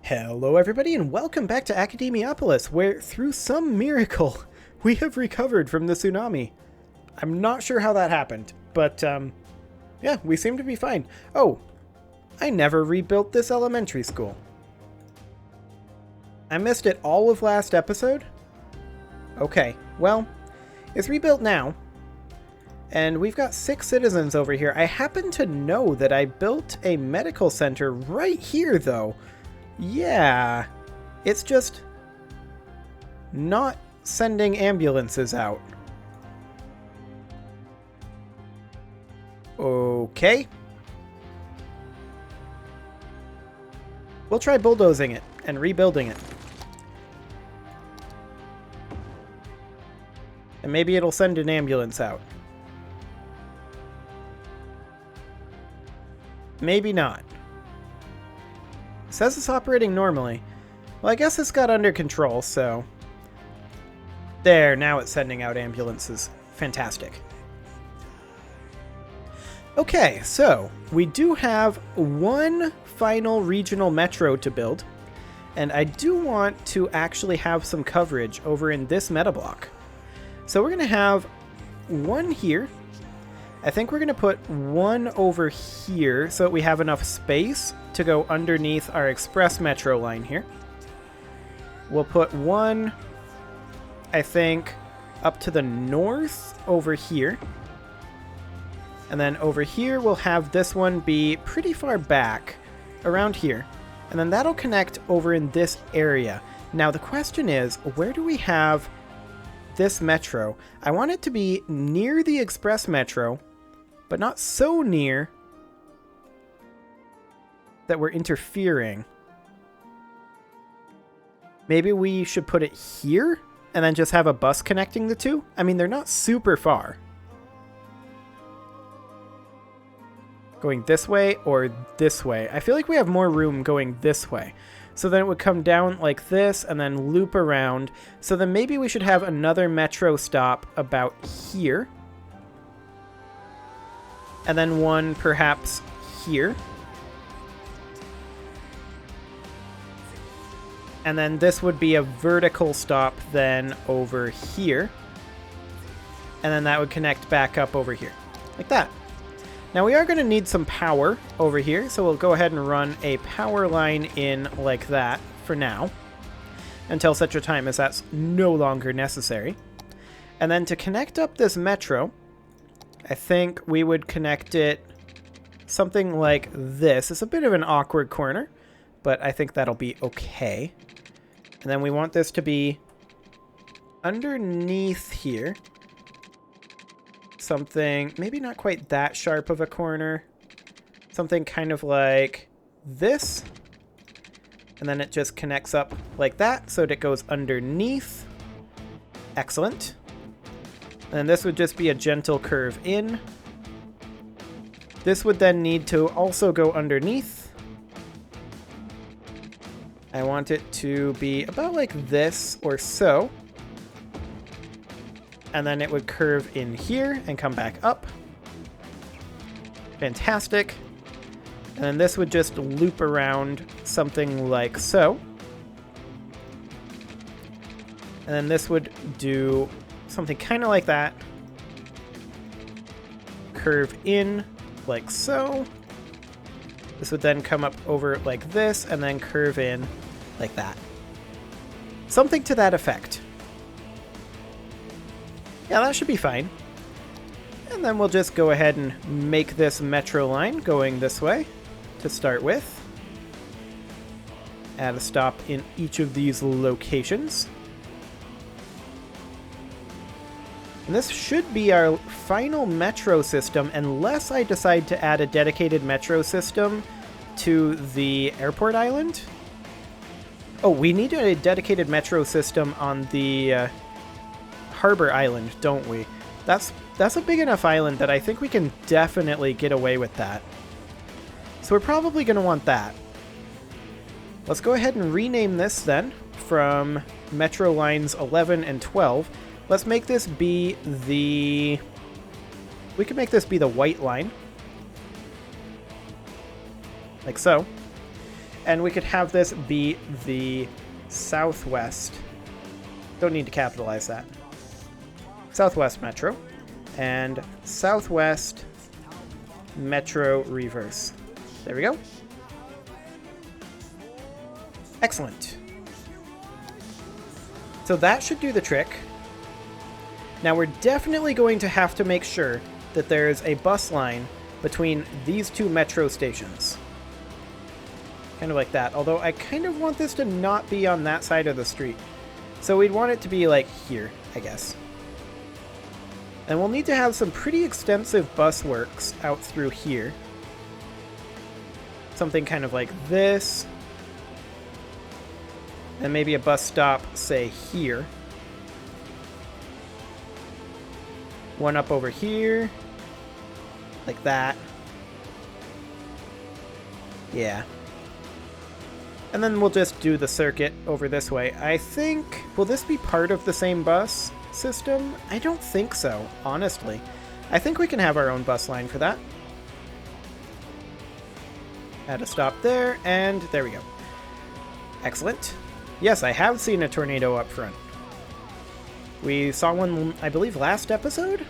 Hello everybody and welcome back to Academiopolis, where through some miracle, we have recovered from the tsunami. I'm not sure how that happened, but yeah, we seem to be fine. Oh, I never rebuilt this elementary school. I missed it all of last episode? Okay, well, it's rebuilt now. And we've got 6 citizens over here. I happen to know that I built a medical center right here, though. Yeah, it's just not sending ambulances out. Okay. We'll try bulldozing it and rebuilding it. And maybe it'll send an ambulance out. Maybe not. It says it's operating normally. Well, I guess it's got under control, so... There, now it's sending out ambulances. Fantastic. Okay, so we do have one final regional metro to build, and I do want to actually have some coverage over in this meta block. So we're going to have one here. I think we're going to put one over here so that we have enough space to go underneath our express metro line here. We'll put one, I think, up to the north over here. And then over here we'll have this one be pretty far back around here. And then that'll connect over in this area. Now the question is, where do we have this metro? I want it to be near the express metro, but not so near that we're interfering. Maybe we should put it here and then just have a bus connecting the two? I mean, they're not super far. Going this way or this way? I feel like we have more room going this way. So then it would come down like this and then loop around. So then maybe we should have another metro stop about here. And then one perhaps here. And then this would be a vertical stop then over here. And then that would connect back up over here. Like that. Now we are going to need some power over here. So we'll go ahead and run a power line in like that for now. Until such a time as that's no longer necessary. And then to connect up this metro, I think we would connect it something like this. It's a bit of an awkward corner, but I think that'll be okay. And then we want this to be underneath here. Something, maybe not quite that sharp of a corner. Something kind of like this. And then it just connects up like that, so that it goes underneath. Excellent. And this would just be a gentle curve in. This would then need to also go underneath. I want it to be about like this or so. And then it would curve in here and come back up. Fantastic. And then this would just loop around something like so. And then this would do something kind of like that. Curve in like so. This would then come up over like this and then curve in like that. Something to that effect. Yeah, that should be fine. And then we'll just go ahead and make this metro line going this way to start with. Add a stop in each of these locations. And this should be our final metro system unless I decide to add a dedicated metro system to the airport island. Oh, we need a dedicated metro system on the harbor island, don't we? That's a big enough island that I think we can definitely get away with that. So we're probably going to want that. Let's go ahead and rename this then from Metro Lines 11 and 12. Let's make this be the... We can make this be the white line. Like so. And we could have this be the Southwest. Don't need to capitalize that. Southwest Metro. And Southwest Metro Reverse. There we go. Excellent. So that should do the trick. Now we're definitely going to have to make sure that there's a bus line between these two metro stations. Kind of like that. Although I kind of want this to not be on that side of the street. So we'd want it to be like here, I guess. And we'll need to have some pretty extensive bus works out through here. Something kind of like this. And maybe a bus stop, say, here. One up over here. Like that. Yeah. And then we'll just do the circuit over this way. I think... Will this be part of the same bus system? I don't think so, honestly. I think we can have our own bus line for that. Add a stop there, and there we go. Excellent. Yes, I have seen a tornado up front. We saw one, I believe, last episode?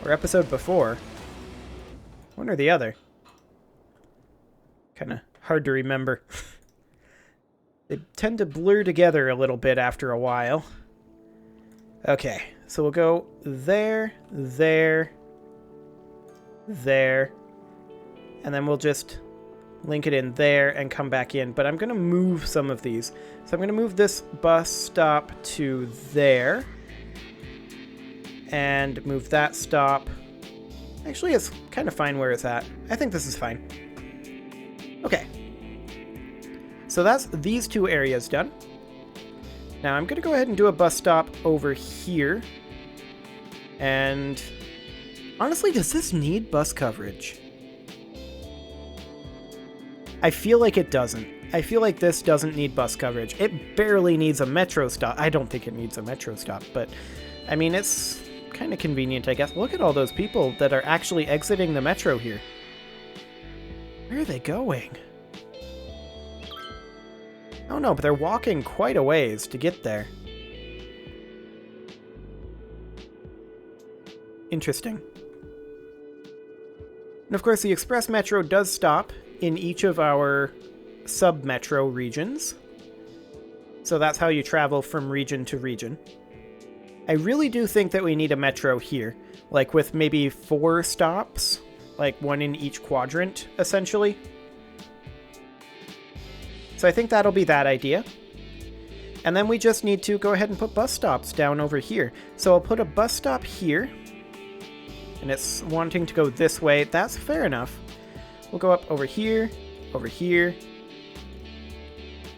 Or episode before. One or the other. Kind of hard to remember. They tend to blur together a little bit after a while. Okay, so we'll go there, there, there. And then we'll just link it in there and come back in. But I'm going to move some of these. So I'm going to move this bus stop to there. And move that stop. Actually, it's kind of fine where it's at. I think this is fine. Okay. So that's these two areas done. Now I'm going to go ahead and do a bus stop over here. And honestly, does this need bus coverage? I feel like it doesn't. I feel like this doesn't need bus coverage. It barely needs a metro stop. I don't think it needs a metro stop, but I mean, it's kind of convenient, I guess. Look at all those people that are actually exiting the metro here. Where are they going? Oh no, but they're walking quite a ways to get there. Interesting. And of course, the express metro does stop in each of our sub-metro regions. So that's how you travel from region to region. I really do think that we need a metro here, like with maybe 4 stops, like one in each quadrant, essentially. So I think that'll be that idea. And then we just need to go ahead and put bus stops down over here. So I'll put a bus stop here, and it's wanting to go this way. That's fair enough. We'll go up over here,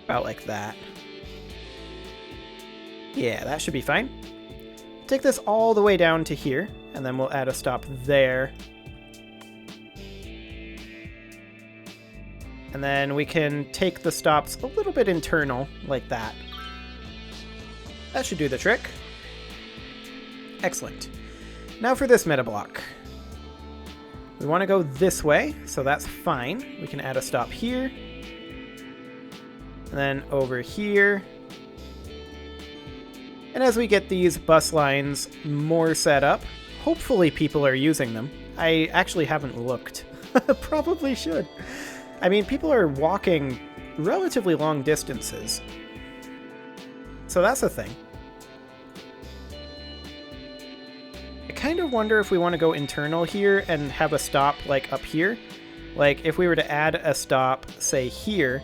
about like that. Yeah, that should be fine. Take this all the way down to here, and then we'll add a stop there. And then we can take the stops a little bit internal, like that. That should do the trick. Excellent. Now for this meta block. We want to go this way, so that's fine. We can add a stop here. And then over here. And as we get these bus lines more set up, hopefully people are using them. I actually haven't looked. Probably should. I mean, people are walking relatively long distances. So that's a thing. I kind of wonder if we want to go internal here and have a stop like up here. Like if we were to add a stop, say here,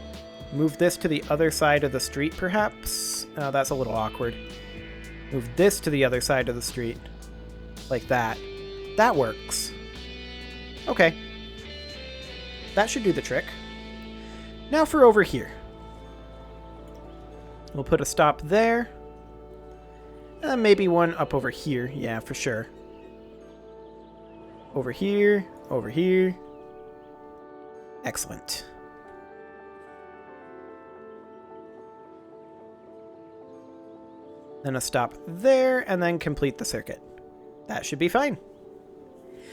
move this to the other side of the street perhaps. That's a little awkward. Move this to the other side of the street. Like that. That works. Okay. That should do the trick. Now for over here. We'll put a stop there. And maybe one up over here. Yeah, for sure. Over here. Over here. Excellent. Then a stop there, and then complete the circuit. That should be fine.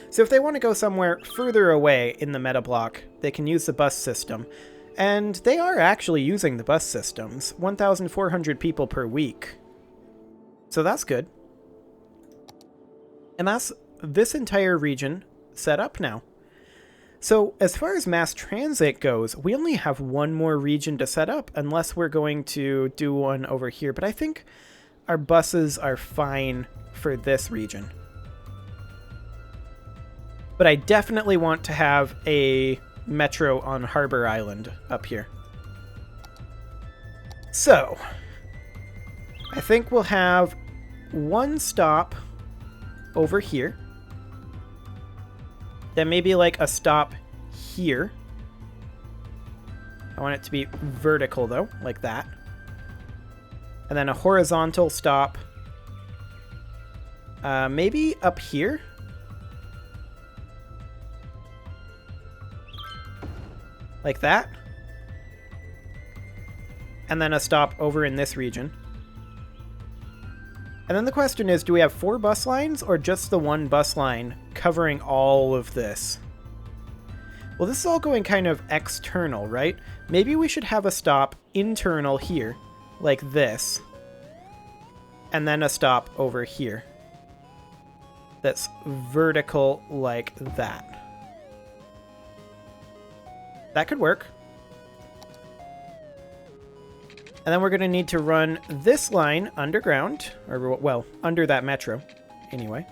So if they want to go somewhere further away in the meta block, they can use the bus system. And they are actually using the bus systems. 1,400 people per week. So that's good. And that's this entire region set up now. So as far as mass transit goes, we only have one more region to set up unless we're going to do one over here. But I think our buses are fine for this region. But I definitely want to have a metro on Harbor Island up here. So, I think we'll have one stop over here. Then maybe like a stop here. I want it to be vertical though, like that. And then a horizontal stop. Maybe up here. Like that. And then a stop over in this region. And then the question is, do we have 4 bus lines or just the one bus line covering all of this? Well, this is all going kind of external, right? Maybe we should have a stop internal here, like this. And then a stop over here. That's vertical like that. That could work. And then we're going to need to run this line underground, or, well, under that metro, anyway.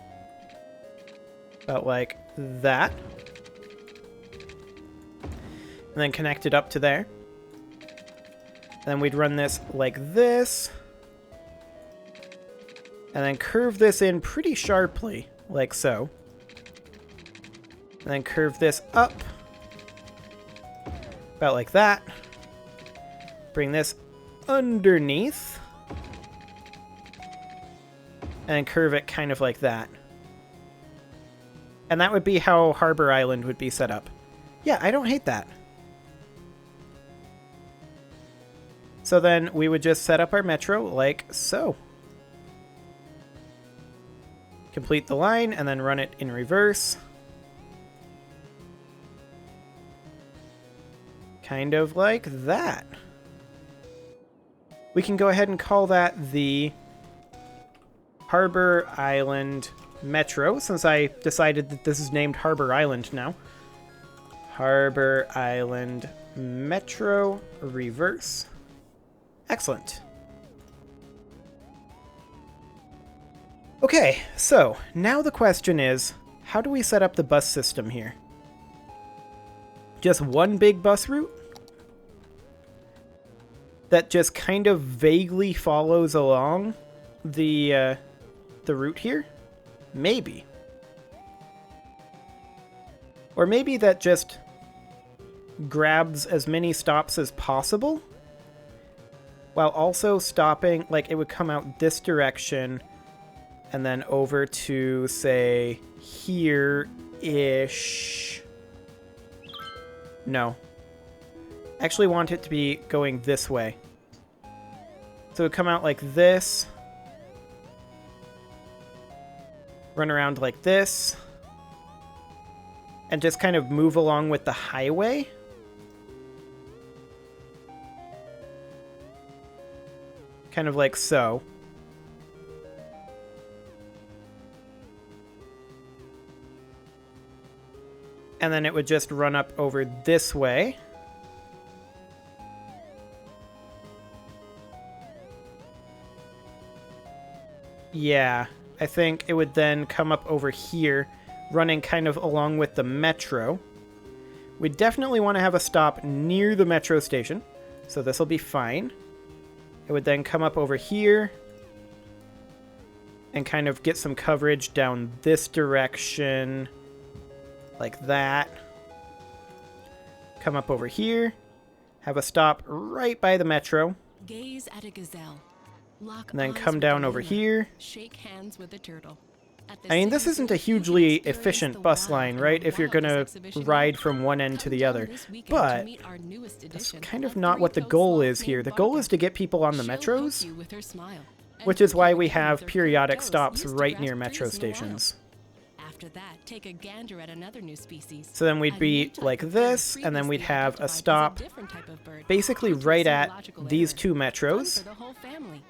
About like that. And then connect it up to there. Then we'd run this like this. And then curve this in pretty sharply, like so. And then curve this up. About like that. Bring this underneath. And curve it kind of like that. And that would be how Harbor Island would be set up. Yeah, I don't hate that. So then we would just set up our metro like so. Complete the line and then run it in reverse. Kind of like that. We can go ahead and call that the Harbor Island Metro, since I decided that this is named Harbor Island now. Harbor Island Metro Reverse. Excellent. Okay, so now the question is, how do we set up the bus system here? Just one big bus route? That just kind of vaguely follows along the route here? Maybe. Or maybe that just grabs as many stops as possible, while also stopping, like it would come out this direction, and then over to, say, here-ish. No. I actually want it to be going this way. So it would come out like this. Run around like this. And just kind of move along with the highway. Kind of like so. And then it would just run up over this way. Yeah, I think it would then come up over here, running kind of along with the metro. We definitely want to have a stop near the metro station, so this will be fine. It would then come up over here and kind of get some coverage down this direction, like that. Come up over here, have a stop right by the metro. Gaze at a gazelle. Lock And then eyes come with down a over lemur. here. Shake hands with a turtle. At the I mean, same this isn't a time, hugely experience efficient the bus wild line, and right? the If you're wild gonna this exhibition ride will. from one end to Come the down other. this weekend to But meet our newest that's edition kind of of not what the three-toed goal sloth is here. named The goal Barbara. is to get people on the She'll metros, poke you with her smile. And which is pick why you we again have with her periodic curved toes stops used to right grasp near metro trees in the wild. stations. After that, take a gander at another new species. So then we'd A be new type like of bird this, and then we'd previously have a identified as stop different type of bird. basically Due to right at zoological these error. two Fun metros. for the whole family.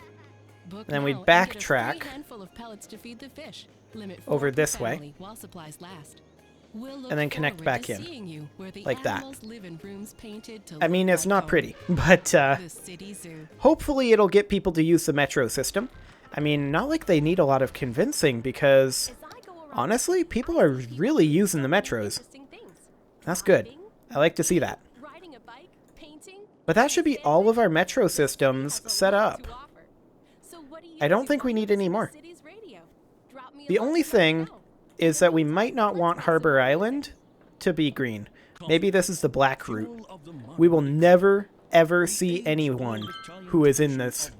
Book And then we'd now and get a free backtrack handful of pellets to feed the fish. Limit over 4 per this way. family while supplies last. We'll look And then connect forward back to in. seeing you where the Like that. animals live in rooms painted to I look mean, it's like not home. pretty, but The city zoo. hopefully it'll get people to use the metro system. I mean, not like they need a lot of convincing, because honestly, people are really using the metros. That's good. I like to see that. But that should be all of our metro systems set up. I don't think we need any more. The only thing is that we might not want Harbor Island to be green. Maybe this is the black route. We will never, ever see anyone who is in this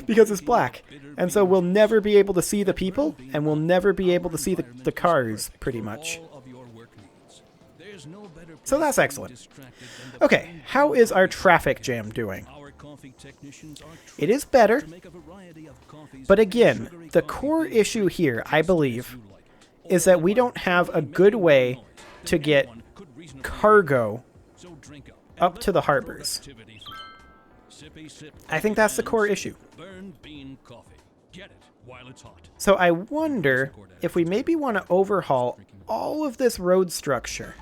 because it's black. And so we'll never be able to see the people, and we'll never be able to see the cars, pretty much. So that's excellent. Okay, how is our traffic jam doing? It is better, but again, the core issue here, I believe, is that we don't have a good way to get cargo up to the harbors. I think that's the core issue. So I wonder if we maybe want to overhaul all of this road structure.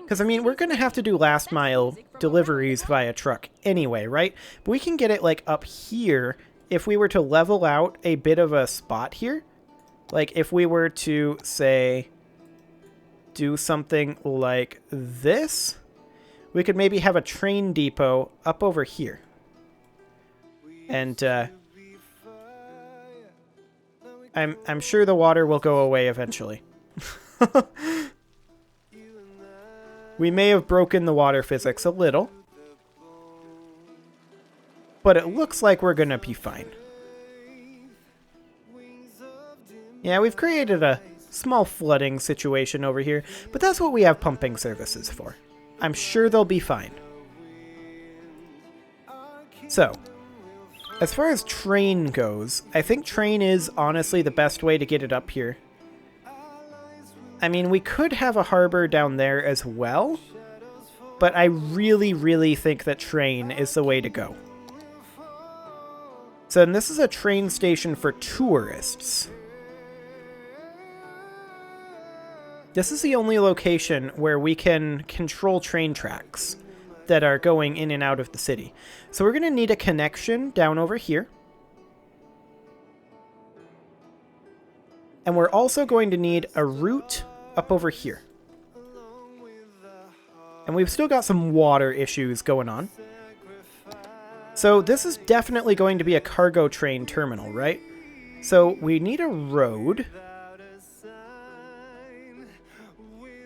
Because, I mean, we're going to have to do last mile deliveries via truck anyway, right? But we can get it, like, up here if we were to level out a bit of a spot here. Like, if we were to, say, do something like this, we could maybe have a train depot up over here. And, I'm sure the water will go away eventually. We may have broken the water physics a little, but it looks like we're gonna be fine. Yeah, we've created a small flooding situation over here, but that's what we have pumping services for. I'm sure they'll be fine. So, as far as train goes, I think train is honestly the best way to get it up here. I mean, we could have a harbor down there as well, but I really, really think that train is the way to go. So, and this is a train station for tourists. This is the only location where we can control train tracks that are going in and out of the city. So we're going to need a connection down over here. And we're also going to need a route up over here. And we've still got some water issues going on. So this is definitely going to be a cargo train terminal, right? So we need a road.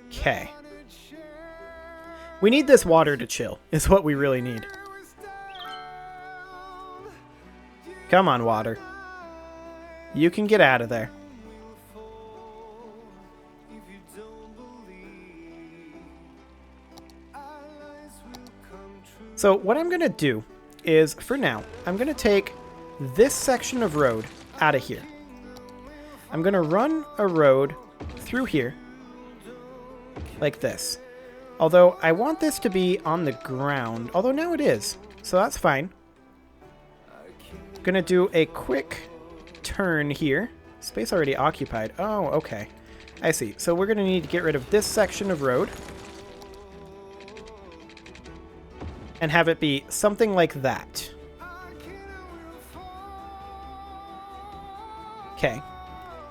Okay. We need this water to chill, is what we really need. Come on, water. You can get out of there. So what I'm going to do is, for now, I'm going to take this section of road out of here. I'm going to run a road through here, like this. Although, I want this to be on the ground, although now it is, so that's fine. Gonna do a quick turn here. Space already occupied. Oh, okay. I see. So we're gonna need to get rid of this section of road. And have it be something like that. Okay.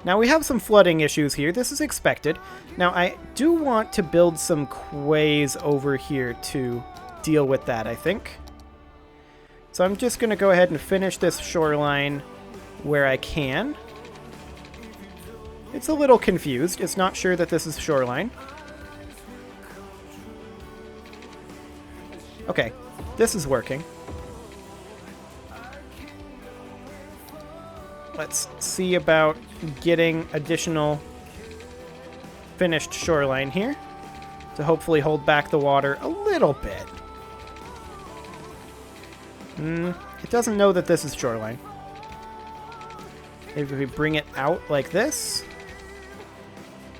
Now we have some flooding issues here. This is expected. Now I do want to build some quays over here to deal with that, I think. So I'm just going to go ahead and finish this shoreline where I can. It's a little confused. It's not sure that this is shoreline. Okay, this is working. Let's see about getting additional finished shoreline here to hopefully hold back the water a little bit. It doesn't know that this is shoreline. Maybe we bring it out like this.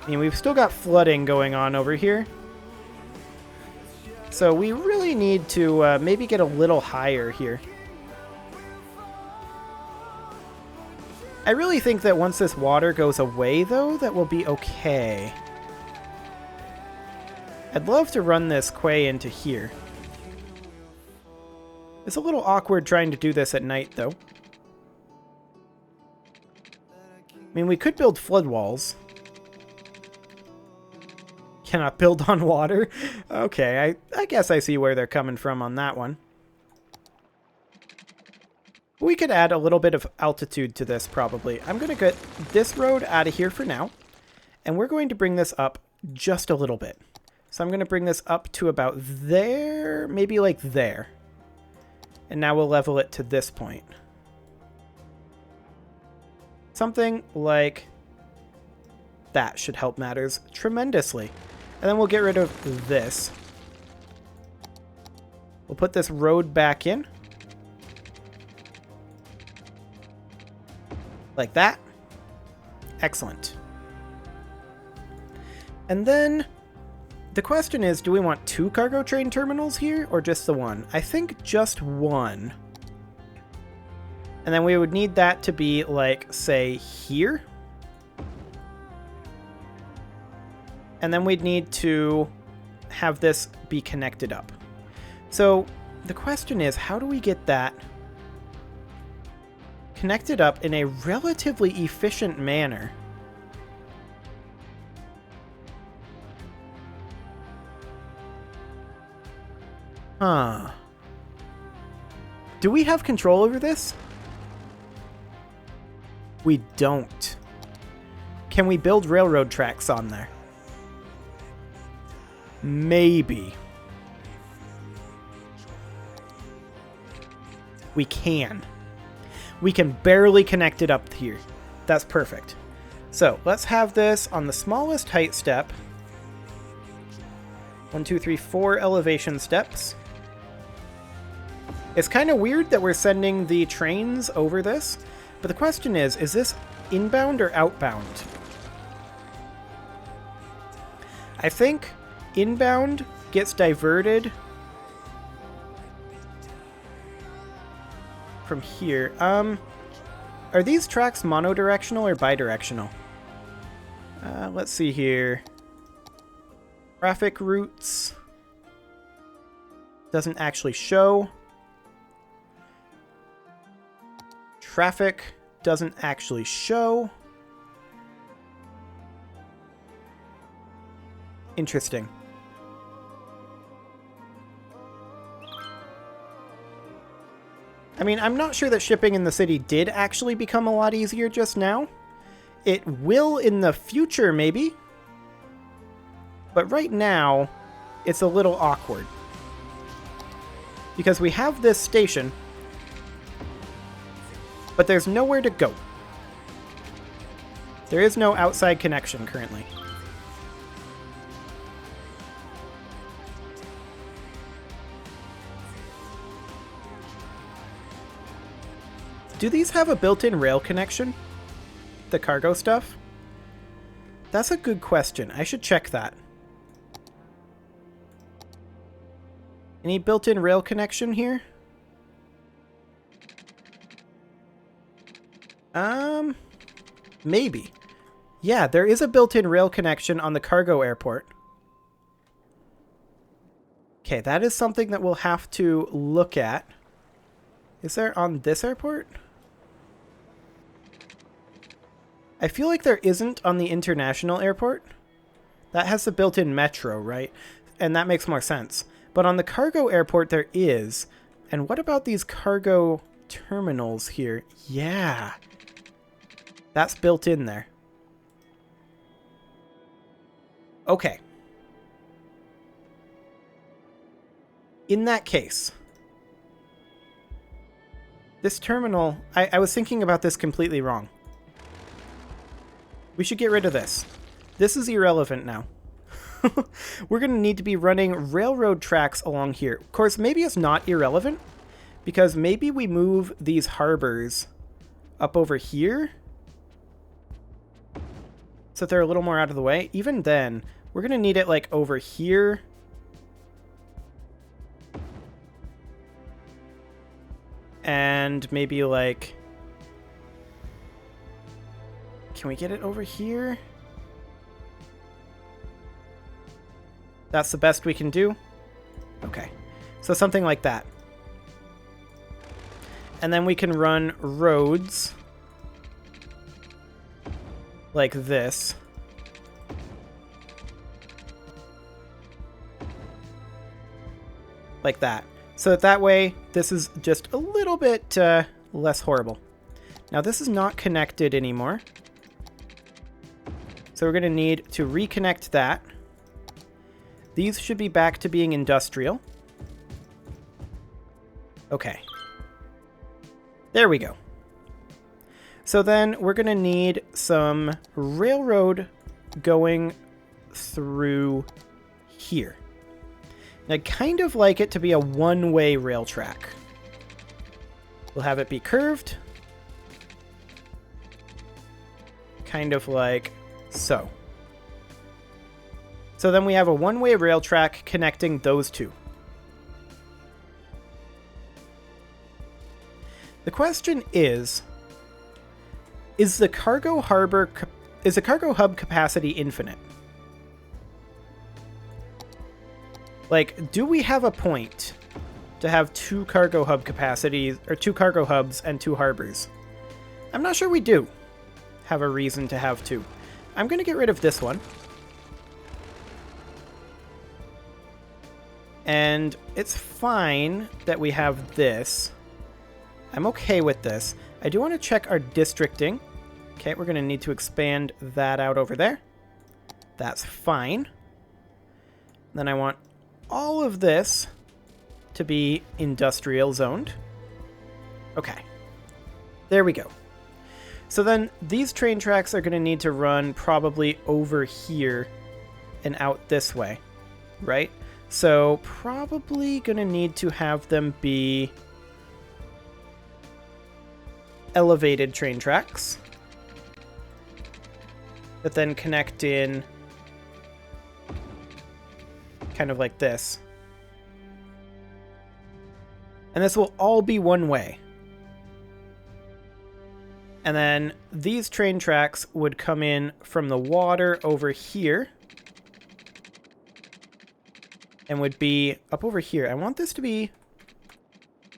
I mean, we've still got flooding going on over here. So we really need to maybe get a little higher here. I really think that once this water goes away, though, that will be okay. I'd love to run this quay into here. It's a little awkward trying to do this at night, though. I mean, we could build flood walls. Cannot build on water? Okay, I guess I see where they're coming from on that one. We could add a little bit of altitude to this, probably. I'm going to get this road out of here for now. And we're going to bring this up just a little bit. So I'm going to bring this up to about there, maybe like there. And now we'll level it to this point. Something like that should help matters tremendously. And then we'll get rid of this. We'll put this road back in. Like that. Excellent. And then the question is, do we want 2 cargo train terminals here or just the one? I think just one. And then we would need that to be like, say, here. And then we'd need to have this be connected up. So the question is, how do we get that connected up in a relatively efficient manner? Huh. Do we have control over this? We don't. Can we build railroad tracks on there? Maybe. We can. We can barely connect it up here. That's perfect. So let's have this on the smallest height step. 1, 2, 3, 4 elevation steps. It's kind of weird that we're sending the trains over this, but the question is this inbound or outbound? I think inbound gets diverted from here. Are these tracks monodirectional or bidirectional? Let's see here. Traffic routes. Doesn't actually show. Traffic doesn't actually show. Interesting. I mean, I'm not sure that shipping in the city did actually become a lot easier just now. It will in the future, maybe. But right now, it's a little awkward. Because we have this station, but there's nowhere to go. There is no outside connection currently. Do these have a built-in rail connection? The cargo stuff? That's a good question. I should check that. Any built-in rail connection here? Maybe. Yeah, there is a built-in rail connection on the cargo airport. Okay, that is something that we'll have to look at. Is there on this airport? I feel like there isn't on the international airport. That has the built-in metro, right? And that makes more sense. But on the cargo airport, there is. And what about these cargo terminals here? Yeah. That's built in there. Okay. In that case, this terminal, I was thinking about this completely wrong. We should get rid of this. This is irrelevant now. We're going to need to be running railroad tracks along here. Of course, maybe it's not irrelevant, because maybe we move these harbors up over here so that they're a little more out of the way. Even then, we're going to need it like over here. And maybe like... Can we get it over here? That's the best we can do? Okay. So something like that. And then we can run roads like this. Like that. So that way, this is just a little bit less horrible. Now, this is not connected anymore. So we're going to need to reconnect that. These should be back to being industrial. Okay. There we go. So then we're going to need some railroad going through here. I'd kind of like it to be a one-way rail track. We'll have it be curved. Kind of like so. So then we have a one-way rail track connecting those two. The question is the cargo hub capacity infinite? Like, do we have a point to have 2 cargo hub capacities, or 2 cargo hubs and 2 harbors? I'm not sure we do have a reason to have 2. I'm going to get rid of this one. And it's fine that we have this. I'm okay with this. I do want to check our districting. Okay, we're going to need to expand that out over there. That's fine. Then I want all of this to be industrial zoned. Okay. There we go. So then these train tracks are going to need to run probably over here and out this way, right? So probably going to need to have them be elevated train tracks that then connect in kind of like this. And this will all be one way. And then these train tracks would come in from the water over here and would be up over here. I want this to be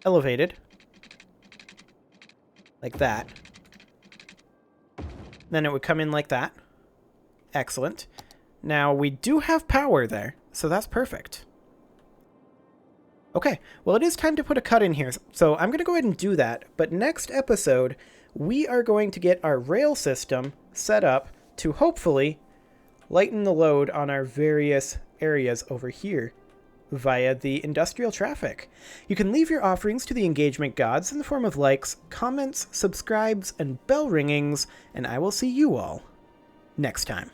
elevated like that. Then it would come in like that. Excellent. Now we do have power there, so that's perfect. Okay, well, it is time to put a cut in here, so I'm going to go ahead and do that. But next episode, we are going to get our rail system set up to hopefully lighten the load on our various areas over here via the industrial traffic. You can leave your offerings to the engagement gods in the form of likes, comments, subscribes, and bell ringings, and I will see you all next time.